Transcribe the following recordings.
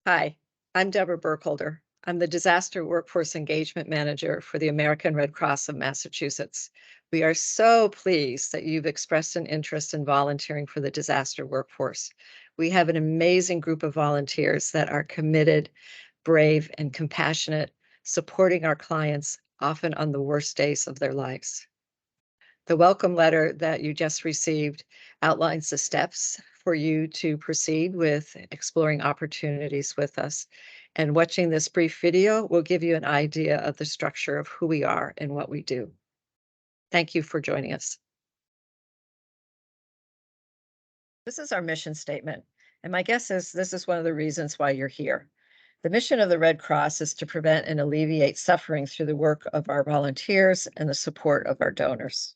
Hi, I'm Deborah Burkholder. I'm the Disaster Workforce Engagement Manager for the American Red Cross of Massachusetts. We are so pleased that you've expressed an interest in volunteering for the disaster workforce. We have an amazing group of volunteers that are committed, brave, and compassionate, supporting our clients often on the worst days of their lives. The welcome letter that you just received outlines the steps for you to proceed with exploring opportunities with us. And watching this brief video will give you an idea of the structure of who we are and what we do. Thank you for joining us. This is our mission statement, and my guess is this is one of the reasons why you're here. The mission of the Red Cross is to prevent and alleviate suffering through the work of our volunteers and the support of our donors.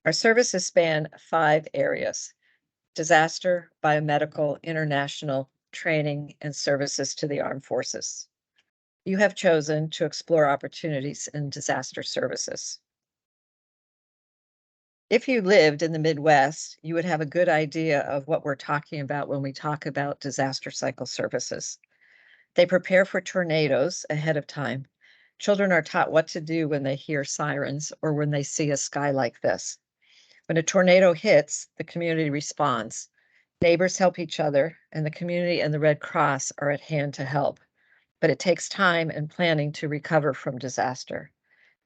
Our services span 5 areas: disaster, biomedical, international, training, and services to the armed forces. You have chosen to explore opportunities in disaster services. If you lived in the Midwest, you would have a good idea of what we're talking about when we talk about disaster cycle services. They prepare for tornadoes ahead of time. Children are taught what to do when they hear sirens or when they see a sky like this. When a tornado hits, the community responds. Neighbors help each other, and the community and the Red Cross are at hand to help. But it takes time and planning to recover from disaster,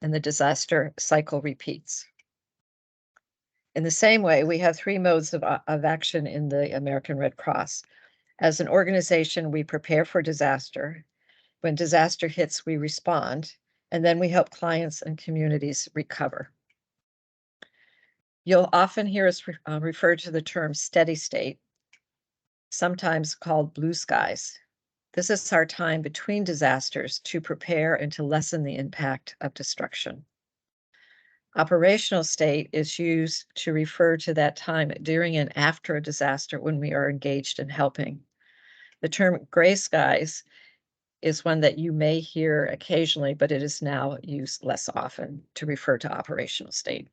and the disaster cycle repeats. In the same way, we have 3 modes of action in the American Red Cross. As an organization, we prepare for disaster. When disaster hits, we respond, and then we help clients and communities recover. You'll often hear us refer to the term steady state, sometimes called blue skies. This is our time between disasters to prepare and to lessen the impact of destruction. Operational state is used to refer to that time during and after a disaster when we are engaged in helping. The term gray skies is one that you may hear occasionally, but it is now used less often to refer to operational state.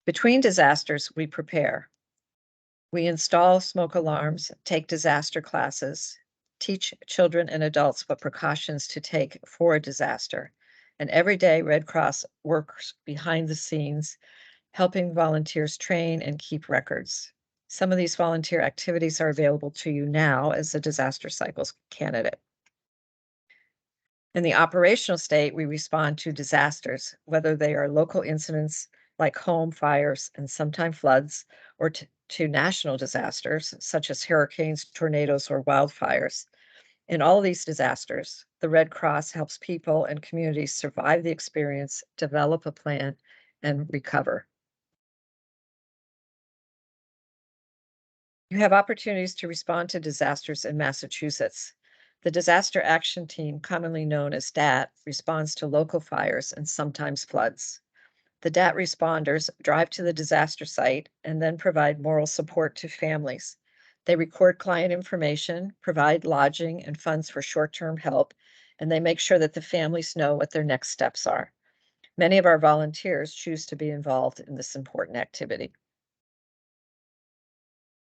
Between disasters, we prepare. We install smoke alarms, take disaster classes, teach children and adults what precautions to take for a disaster. And every day, Red Cross works behind the scenes, helping volunteers train and keep records. Some of these volunteer activities are available to you now as a disaster cycles candidate. In the operational state, we respond to disasters, whether they are local incidents like home fires and sometimes floods, or to national disasters such as hurricanes, tornadoes, or wildfires. In all of these disasters, the Red Cross helps people and communities survive the experience, develop a plan, and recover. You have opportunities to respond to disasters in Massachusetts. The Disaster Action Team, commonly known as DAT, responds to local fires and sometimes floods. The DAT responders drive to the disaster site and then provide moral support to families. They record client information, provide lodging and funds for short-term help, and they make sure that the families know what their next steps are. Many of our volunteers choose to be involved in this important activity.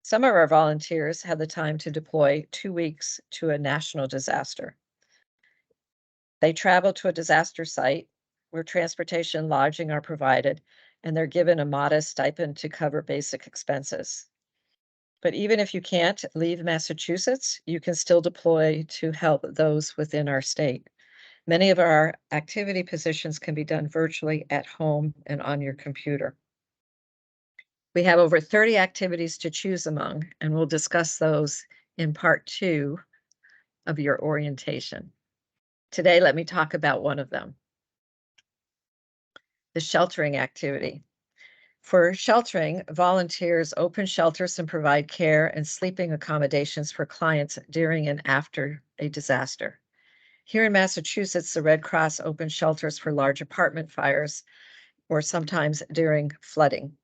Some of our volunteers have the time to deploy 2 weeks to a national disaster. They travel to a disaster site where transportation and lodging are provided, and they're given a modest stipend to cover basic expenses. But even if you can't leave Massachusetts, you can still deploy to help those within our state. Many of our activity positions can be done virtually at home and on your computer. We have over 30 activities to choose among, and we'll discuss those in part 2 of your orientation. Today, let me talk about one of them, the sheltering activity. For sheltering, volunteers open shelters and provide care and sleeping accommodations for clients during and after a disaster. Here in Massachusetts, the Red Cross opens shelters for large apartment fires or sometimes during flooding.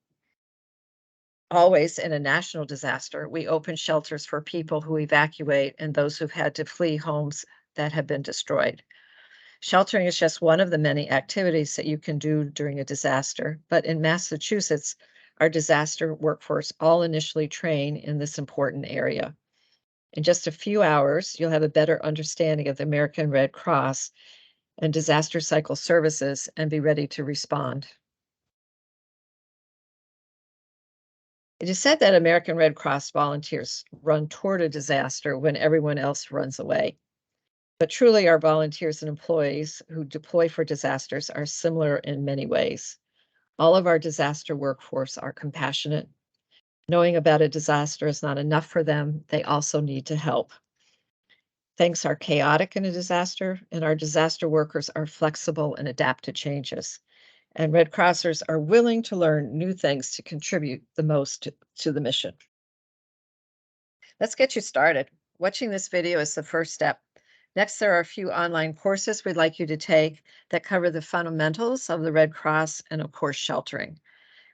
Always in a national disaster, we open shelters for people who evacuate and those who've had to flee homes that have been destroyed. Sheltering is just one of the many activities that you can do during a disaster, but in Massachusetts, our disaster workforce all initially train in this important area. In just a few hours, you'll have a better understanding of the American Red Cross and disaster cycle services and be ready to respond. It is said that American Red Cross volunteers run toward a disaster when everyone else runs away. But truly, our volunteers and employees who deploy for disasters are similar in many ways. All of our disaster workforce are compassionate. Knowing about a disaster is not enough for them. They also need to help. Things are chaotic in a disaster, and our disaster workers are flexible and adapt to changes. And Red Crossers are willing to learn new things to contribute the most to the mission. Let's get you started. Watching this video is the first step. Next, there are a few online courses we'd like you to take that cover the fundamentals of the Red Cross and, of course, sheltering.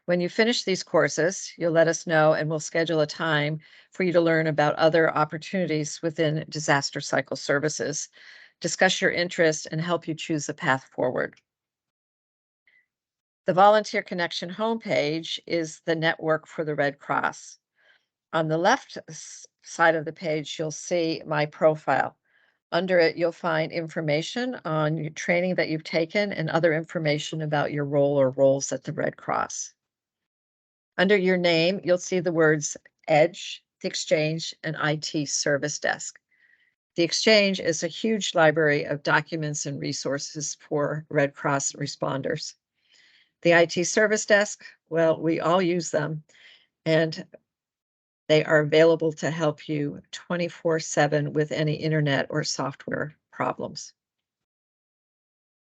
When you finish these courses, you'll let us know and we'll schedule a time for you to learn about other opportunities within disaster cycle services, discuss your interest, and help you choose a path forward. The Volunteer Connection homepage is the network for the Red Cross. On the left side of the page, you'll see my profile. Under it, you'll find information on your training that you've taken and other information about your role or roles at the Red Cross. Under your name, you'll see the words EDGE, the Exchange, and IT Service Desk. The Exchange is a huge library of documents and resources for Red Cross responders. The IT Service Desk, well, we all use them, and they are available to help you 24/7 with any internet or software problems.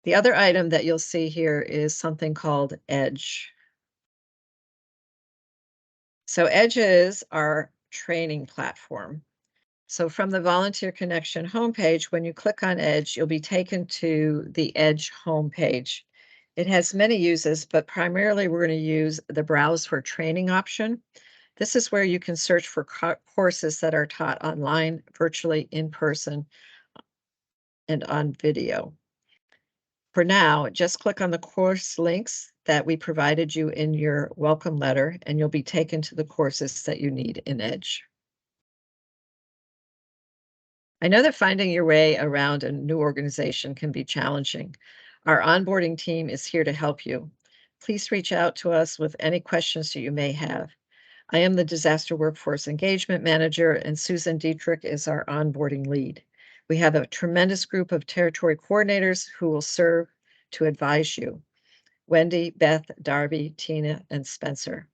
The other item that you'll see here is something called EDGE. So EDGE is our training platform. So from the Volunteer Connection homepage, when you click on EDGE, you'll be taken to the EDGE homepage. It has many uses, but primarily we're going to use the Browse for Training option. This is where you can search for courses that are taught online, virtually, in person, and on video. For now, just click on the course links that we provided you in your welcome letter, and you'll be taken to the courses that you need in EDGE. I know that finding your way around a new organization can be challenging. Our onboarding team is here to help you. Please reach out to us with any questions that you may have. I am the Disaster Workforce Engagement Manager, and Susan Dietrich is our onboarding lead. We have a tremendous group of territory coordinators who will serve to advise you. Wendy, Beth, Darby, Tina, and Spencer.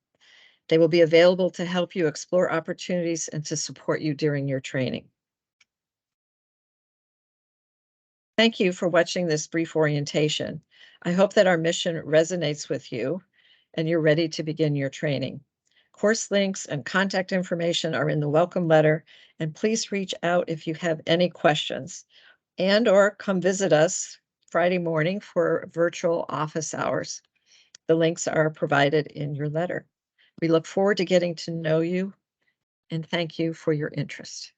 They will be available to help you explore opportunities and to support you during your training. Thank you for watching this brief orientation. I hope that our mission resonates with you and you're ready to begin your training. Course links and contact information are in the welcome letter, and please reach out if you have any questions and/or come visit us Friday morning for virtual office hours. The links are provided in your letter. We look forward to getting to know you, and thank you for your interest.